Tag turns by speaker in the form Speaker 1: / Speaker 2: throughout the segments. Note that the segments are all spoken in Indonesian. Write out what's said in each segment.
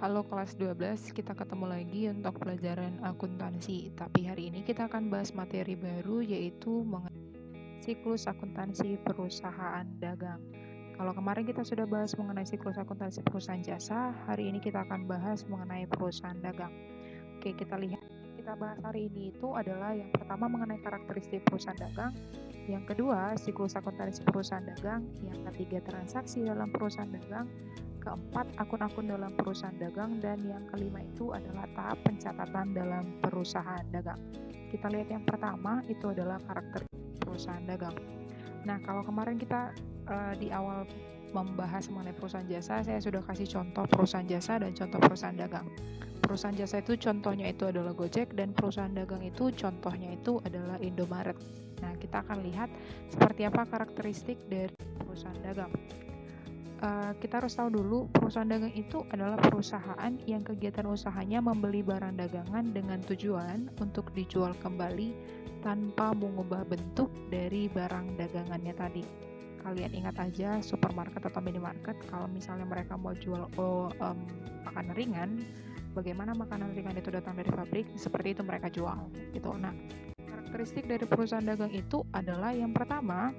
Speaker 1: Halo kelas 12, kita ketemu lagi untuk pelajaran akuntansi. Tapi hari ini kita akan bahas materi baru yaitu mengenai siklus akuntansi perusahaan dagang. Kalau kemarin kita sudah bahas mengenai siklus akuntansi perusahaan jasa, hari ini kita akan bahas mengenai perusahaan dagang. Oke, kita bahas hari ini itu adalah yang pertama mengenai karakteristik perusahaan dagang, yang kedua siklus akuntansi perusahaan dagang, yang ketiga transaksi dalam perusahaan dagang, keempat akun-akun dalam perusahaan dagang, dan yang kelima itu adalah tahap pencatatan dalam perusahaan dagang. Kita lihat yang pertama itu adalah karakter perusahaan dagang. Nah, kalau kemarin kita di awal membahas mengenai perusahaan jasa, saya sudah kasih contoh perusahaan jasa dan contoh perusahaan dagang. Perusahaan jasa itu contohnya itu adalah Gojek, dan perusahaan dagang itu contohnya itu adalah Indomaret. Nah, kita akan lihat seperti apa karakteristik dari perusahaan dagang. Kita harus tahu dulu, perusahaan dagang itu adalah perusahaan yang kegiatan usahanya membeli barang dagangan dengan tujuan untuk dijual kembali tanpa mengubah bentuk dari barang dagangannya tadi. Kalian ingat aja supermarket atau minimarket, kalau misalnya mereka mau jual makanan ringan, bagaimana makanan ringan itu datang dari pabrik, seperti itu mereka jual gitu. Nah, karakteristik dari perusahaan dagang itu adalah yang pertama,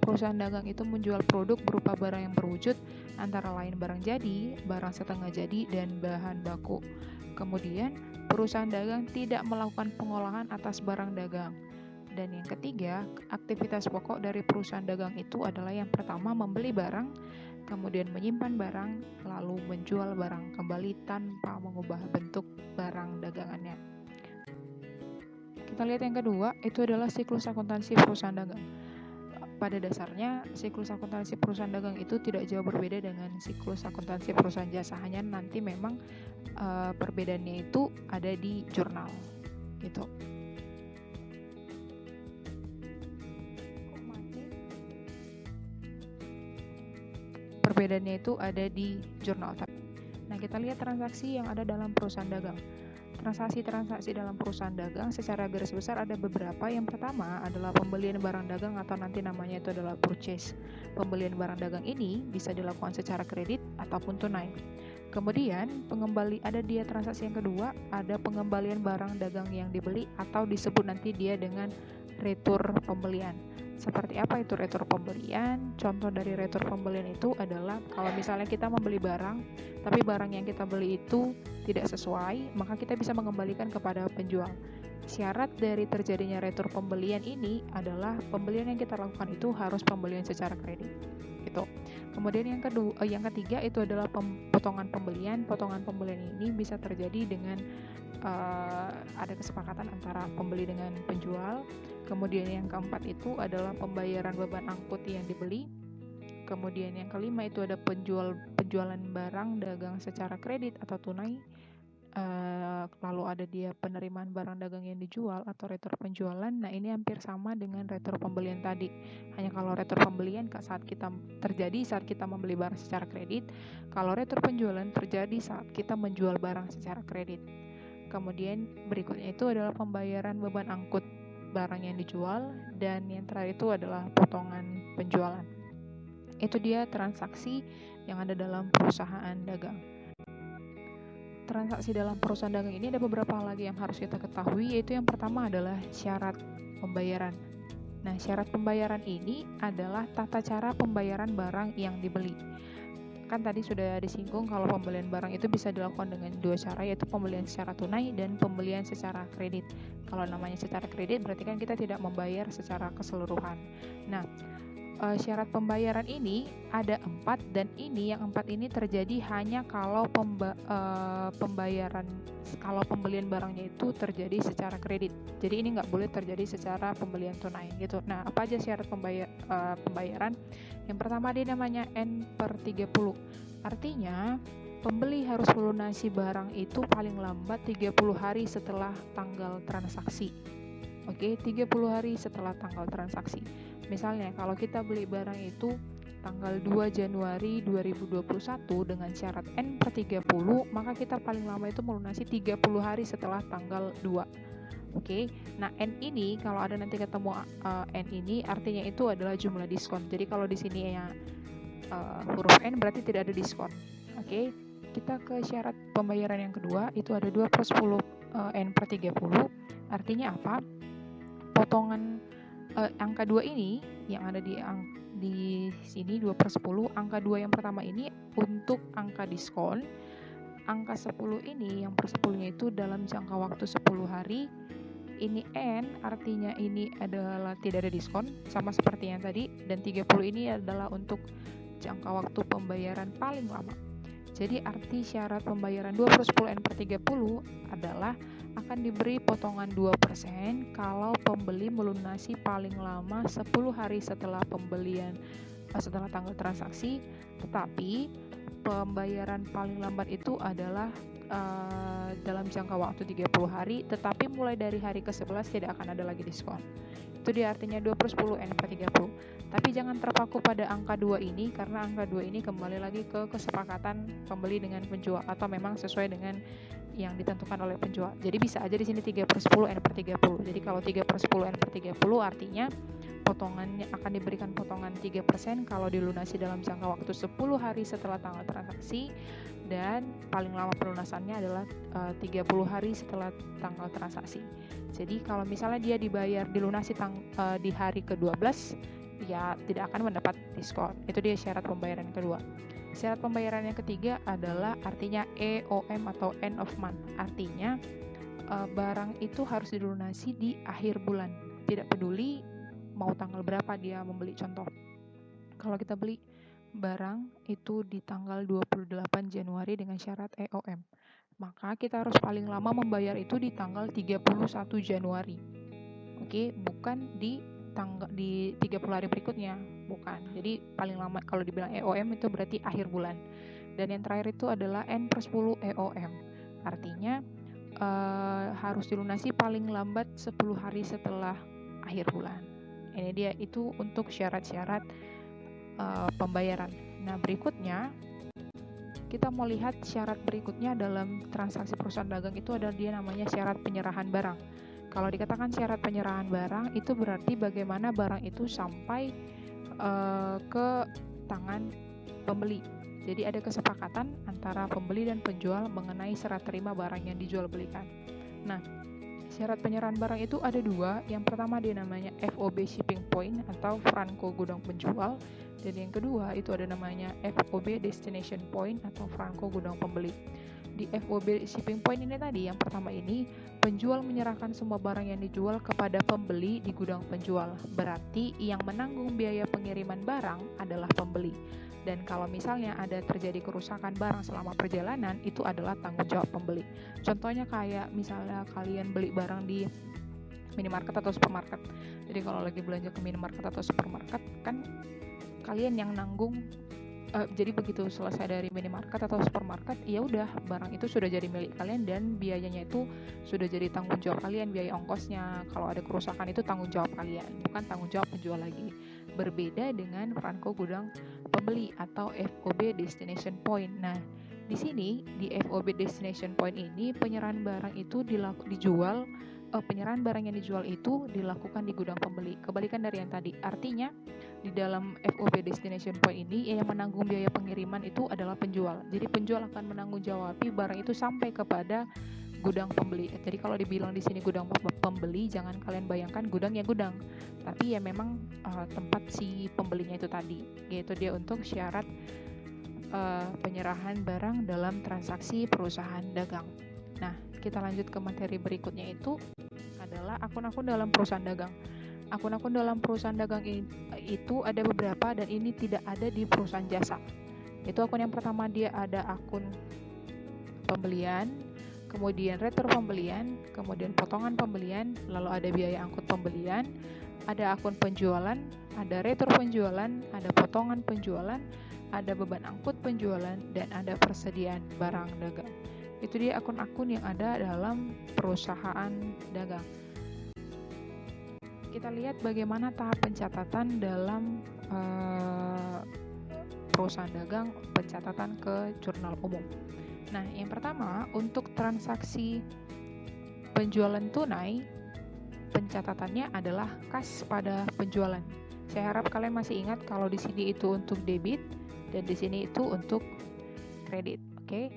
Speaker 1: perusahaan dagang itu menjual produk berupa barang yang berwujud, antara lain barang jadi, barang setengah jadi, dan bahan baku. Kemudian, perusahaan dagang tidak melakukan pengolahan atas barang dagang. Dan yang ketiga, aktivitas pokok dari perusahaan dagang itu adalah yang pertama membeli barang, kemudian menyimpan barang, lalu menjual barang kembali tanpa mengubah bentuk barang dagangannya. Kita lihat yang kedua, itu adalah siklus akuntansi perusahaan dagang. Pada dasarnya, siklus akuntansi perusahaan dagang itu tidak jauh berbeda dengan siklus akuntansi perusahaan jasa, hanya nanti memang perbedaannya itu ada di jurnal gitu. Perbedaannya itu ada di jurnal. Nah, kita lihat transaksi yang ada dalam perusahaan dagang. Transaksi-transaksi dalam perusahaan dagang secara garis besar ada beberapa. Yang pertama adalah pembelian barang dagang atau nanti namanya itu adalah purchase. Pembelian barang dagang ini bisa dilakukan secara kredit ataupun tunai. Kemudian ada dia transaksi yang kedua, ada pengembalian barang dagang yang dibeli atau disebut nanti dia dengan retur pembelian. Seperti apa itu retur pembelian? Contoh dari retur pembelian itu adalah kalau misalnya kita membeli barang, tapi barang yang kita beli itu tidak sesuai, maka kita bisa mengembalikan kepada penjual. Syarat dari terjadinya retur pembelian ini adalah pembelian yang kita lakukan itu harus pembelian secara kredit. Gitu. Kemudian yang ketiga itu adalah potongan pembelian. Potongan pembelian ini bisa terjadi dengan ada kesepakatan antara pembeli dengan penjual. Kemudian yang keempat itu adalah pembayaran beban angkut yang dibeli. Kemudian yang kelima itu ada penjualan barang dagang secara kredit atau tunai. Lalu ada dia penerimaan barang dagang yang dijual atau retur penjualan. Nah, ini hampir sama dengan retur pembelian tadi. Hanya kalau retur pembelian saat kita membeli barang secara kredit, kalau retur penjualan terjadi saat kita menjual barang secara kredit. Kemudian berikutnya itu adalah pembayaran beban angkut barang yang dijual, dan yang terakhir itu adalah potongan penjualan. Itu dia transaksi yang ada dalam perusahaan dagang. Transaksi dalam perusahaan dagang ini ada beberapa hal lagi yang harus kita ketahui, yaitu yang pertama adalah syarat pembayaran. Nah, syarat pembayaran ini adalah tata cara pembayaran barang yang dibeli. Kan tadi sudah disinggung kalau pembelian barang itu bisa dilakukan dengan dua cara, yaitu pembelian secara tunai dan pembelian secara kredit. Kalau namanya secara kredit berarti kan kita tidak membayar secara keseluruhan. Nah, syarat pembayaran ini ada 4, dan yang 4 ini terjadi hanya kalau pembelian barangnya itu terjadi secara kredit. Jadi ini nggak boleh terjadi secara pembelian tunai gitu. Nah, apa aja syarat pembayaran? Yang pertama dia namanya N/30. Artinya pembeli harus melunasi barang itu paling lambat 30 hari setelah tanggal transaksi. Oke, 30 hari setelah tanggal transaksi. Misalnya kalau kita beli barang itu tanggal 2 Januari 2021 dengan syarat N/30, maka kita paling lama itu melunasi 30 hari setelah tanggal 2. Oke. Nah, N ini kalau ada nanti ketemu N ini artinya itu adalah jumlah diskon. Jadi kalau di sini ya huruf N berarti tidak ada diskon. Oke. kita ke syarat pembayaran yang kedua, itu ada 2/10 N/30. Artinya apa? Potongan angka 2 ini yang ada di sini 2/10, angka 2 yang pertama ini untuk angka diskon. Angka 10 ini yang per 10-nya itu dalam jangka waktu 10 hari. Ini N artinya ini adalah tidak ada diskon, sama seperti yang tadi, dan 30 ini adalah untuk jangka waktu pembayaran paling lama. Jadi arti syarat pembayaran 2/10 N/30 adalah akan diberi potongan 2% kalau pembeli melunasi paling lama 10 hari setelah setelah tanggal transaksi, tetapi pembayaran paling lambat itu adalah dalam jangka waktu 30 hari, tetapi mulai dari hari ke-11 tidak akan ada lagi diskon. Itu dia artinya 2/10 N/30. Tapi jangan terpaku pada angka 2 ini, karena angka 2 ini kembali lagi ke kesepakatan pembeli dengan penjual, atau memang sesuai dengan yang ditentukan oleh penjual. Jadi bisa aja di sini 3/10 N/30. Jadi kalau 3/10 N/30 artinya potongannya akan diberikan potongan 3% kalau dilunasi dalam jangka waktu 10 hari setelah tanggal transaksi, dan paling lama pelunasannya adalah 30 hari setelah tanggal transaksi. Jadi kalau misalnya dia dilunasi di hari ke-12, ya tidak akan mendapat diskon. Itu dia syarat pembayaran yang kedua. Syarat pembayaran yang ketiga adalah artinya EOM atau end of month. Artinya barang itu harus dilunasi di akhir bulan. Tidak peduli mau tanggal berapa dia membeli. Contoh, kalau kita beli barang itu di tanggal 28 Januari dengan syarat EOM, maka kita harus paling lama membayar itu di tanggal 31 Januari. Oke, bukan di 30 hari berikutnya, bukan. Jadi paling lama kalau dibilang EOM itu berarti akhir bulan. Dan yang terakhir itu adalah N/10 EOM. Artinya harus dilunasi paling lambat 10 hari setelah akhir bulan. Ini dia, itu untuk syarat-syarat pembayaran. Nah, berikutnya kita mau lihat syarat berikutnya dalam transaksi perusahaan dagang itu adalah dia namanya syarat penyerahan barang. Kalau dikatakan syarat penyerahan barang itu berarti bagaimana barang itu sampai ke tangan pembeli. Jadi ada kesepakatan antara pembeli dan penjual mengenai serah terima barang yang dijual belikan. Nah, syarat penyerahan barang itu ada dua. Yang pertama dia namanya FOB shipping point atau Franko gudang penjual, dan yang kedua itu ada namanya FOB destination point atau Franko gudang pembeli. Di FOB shipping point ini tadi, yang pertama ini, penjual menyerahkan semua barang yang dijual kepada pembeli di gudang penjual. Berarti yang menanggung biaya pengiriman barang adalah pembeli. Dan kalau misalnya ada terjadi kerusakan barang selama perjalanan, itu adalah tanggung jawab pembeli. Contohnya kayak misalnya kalian beli barang di minimarket atau supermarket. Jadi kalau lagi belanja ke minimarket atau supermarket, kan kalian yang nanggung. Jadi begitu selesai dari minimarket atau supermarket, ya udah barang itu sudah jadi milik kalian dan biayanya itu sudah jadi tanggung jawab kalian. Biaya ongkosnya, kalau ada kerusakan itu tanggung jawab kalian, bukan tanggung jawab penjual lagi. Berbeda dengan Franko gudang pembeli atau FOB destination point. Nah, di sini di FOB destination point ini penyerahan barang itu penyerahan barang yang dijual itu dilakukan di gudang pembeli. Kebalikan dari yang tadi. Artinya di dalam FOB destination point ini yang menanggung biaya pengiriman itu adalah penjual. Jadi penjual akan menanggung jawabi barang itu sampai kepada gudang pembeli. Jadi kalau dibilang di sini gudang pembeli, jangan kalian bayangkan gudang ya gudang, tapi ya memang tempat si pembelinya itu tadi. Yaitu dia untuk syarat penyerahan barang dalam transaksi perusahaan dagang. Nah, kita lanjut ke materi berikutnya, itu adalah akun-akun dalam perusahaan dagang. Akun-akun dalam perusahaan dagang itu ada beberapa, dan ini tidak ada di perusahaan jasa. Itu akun yang pertama, dia ada akun pembelian, kemudian retur pembelian, kemudian potongan pembelian, lalu ada biaya angkut pembelian, ada akun penjualan, ada retur penjualan, ada potongan penjualan, ada beban angkut penjualan, dan ada persediaan barang dagang. Itu dia akun-akun yang ada dalam perusahaan dagang. Kita lihat bagaimana tahap pencatatan dalam perusahaan dagang, pencatatan ke jurnal umum. Nah, yang pertama, untuk transaksi penjualan tunai, pencatatannya adalah kas pada penjualan. Saya harap kalian masih ingat kalau di sini itu untuk debit dan di sini itu untuk kredit. Oke,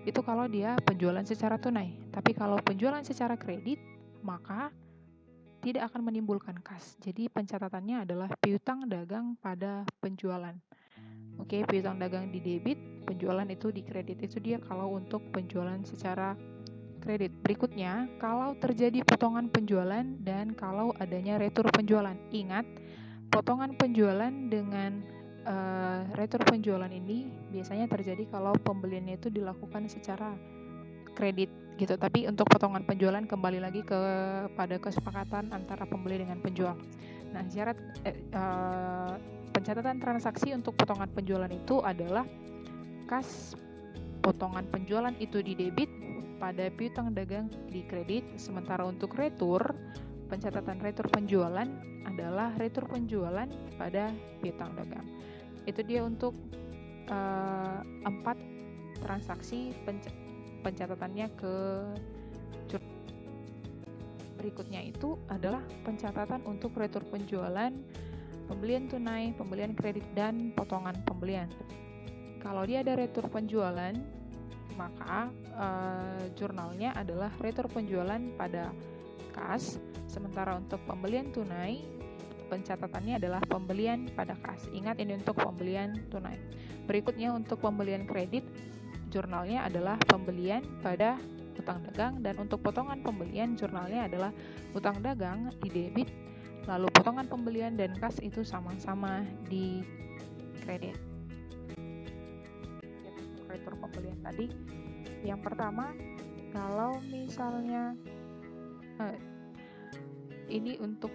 Speaker 1: itu kalau dia penjualan secara tunai. Tapi kalau penjualan secara kredit, maka tidak akan menimbulkan kas. Jadi pencatatannya adalah piutang dagang pada penjualan. Oke, piutang dagang di debit, penjualan itu di kredit. Itu dia kalau untuk penjualan secara kredit. Berikutnya, kalau terjadi potongan penjualan dan kalau adanya retur penjualan. Ingat, potongan penjualan dengan retur penjualan ini biasanya terjadi kalau pembeliannya itu dilakukan secara kredit gitu. Tapi untuk potongan penjualan kembali lagi pada kesepakatan antara pembeli dengan penjual. Nah, syarat pencatatan transaksi untuk potongan penjualan itu adalah kas potongan penjualan itu di debit pada piutang dagang di kredit. Sementara untuk retur, pencatatan retur penjualan adalah retur penjualan pada piutang dagang. Itu dia untuk 4 transaksi pencatatannya ke berikutnya itu adalah pencatatan untuk retur penjualan, pembelian tunai, pembelian kredit, dan potongan pembelian. Kalau dia ada retur penjualan, maka jurnalnya adalah retur penjualan pada kas, sementara untuk pembelian tunai, pencatatannya adalah pembelian pada kas. Ingat, ini untuk pembelian tunai. Berikutnya untuk pembelian kredit, jurnalnya adalah pembelian pada utang dagang, dan untuk potongan pembelian jurnalnya adalah utang dagang di debit, lalu potongan pembelian dan kas itu sama-sama di kredit. Retur pembelian tadi, yang pertama, kalau misalnya ini untuk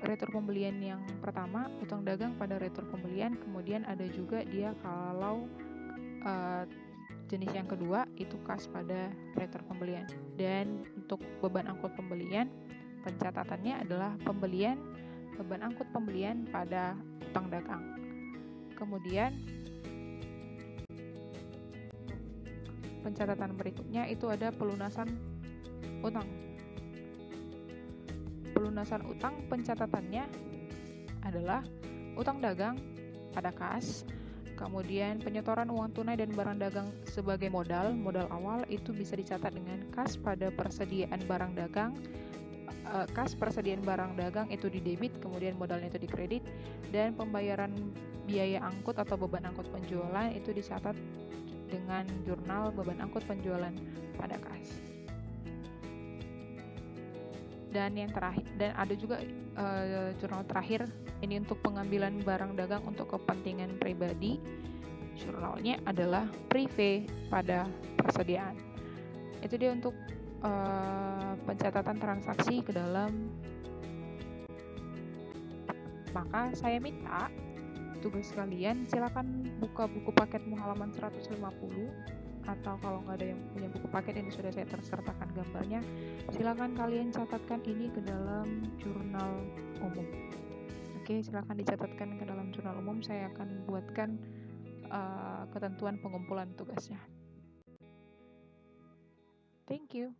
Speaker 1: retur pembelian yang pertama, utang dagang pada retur pembelian. Kemudian ada juga dia kalau jenis yang kedua itu kas pada retur pembelian. Dan untuk beban angkut pembelian, pencatatannya adalah beban angkut pembelian pada utang dagang. Kemudian pencatatan berikutnya itu ada pelunasan utang. Pelunasan utang pencatatannya adalah utang dagang pada kas, kemudian penyetoran uang tunai dan barang dagang sebagai modal awal itu bisa dicatat dengan kas pada persediaan barang dagang. Kas persediaan barang dagang itu di debit, kemudian modalnya itu di kredit, dan pembayaran biaya angkut atau beban angkut penjualan itu dicatat dengan jurnal beban angkut penjualan pada kas. Dan yang terakhir, dan ada juga jurnal terakhir, ini untuk pengambilan barang dagang untuk kepentingan pribadi. Jurnalnya adalah prive pada persediaan. Itu dia untuk pencatatan transaksi ke dalam. Maka saya minta tugas kalian silakan buka buku paketmu halaman 150, atau kalau nggak ada yang punya buku paket ini sudah saya tersertakan gambarnya, silakan kalian catatkan ini ke dalam jurnal umum. Oke, silakan dicatatkan ke dalam jurnal umum. Saya akan buatkan ketentuan pengumpulan tugasnya. Thank you.